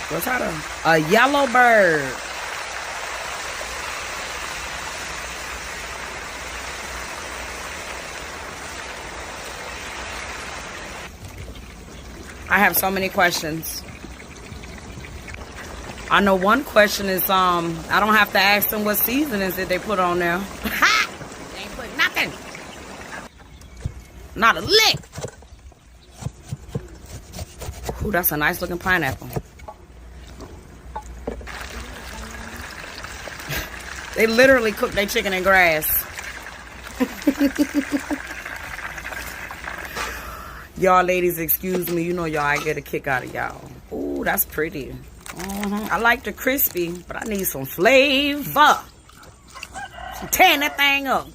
What's that? A yellow bird. I have so many questions. I know one question is, I don't have to ask them what seasonings did they put on there. Ha! They ain't put nothing. Not a lick. Ooh, that's a nice looking pineapple. They literally cook their chicken in grass. Y'all ladies, excuse me. You know y'all, I get a kick out of y'all. Ooh, that's pretty. I like the crispy, but I need some flavor. Tearing that thing up.